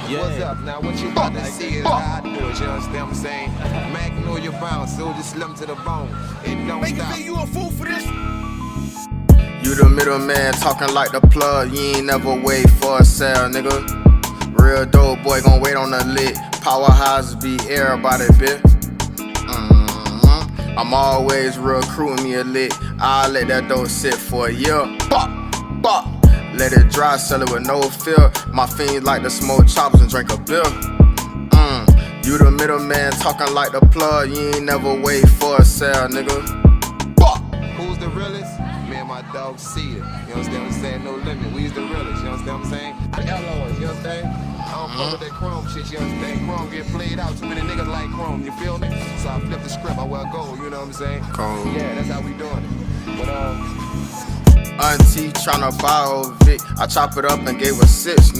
Yeah. What's up? Now what you about to see is how I do it, you understand what I'm saying? Magnolia bound, so just slim to the bone. It don't Make stop. it you a fool for this. You the middleman talking like the plug. You ain't never wait for a sale, nigga. Real dope boy gon' wait on the lit. Powerhouses be everybody, bitch. I'm always recruiting me a lick. I'll let that dope sit for a year. Bop, bop. Let it dry, sell it with no fear. My fiends like to smoke choppers and drink a beer. You the middleman talking like the plug. You ain't never wait for a sale, nigga. Bop. Who's the realest? Me and my dog see it. You understand what I'm saying? No limit. We's the realest. You understand what I'm saying? LOs, you understand? I don't fuck with that chrome shit, you understand? Chrome get played out. Too many niggas like chrome, you feel me? So I flip the script, I wear gold, you know what I'm saying? Cold. Yeah, that's how we doing it. But Auntie tryna buy old Vic. I chop it up and gave her 6, nigga.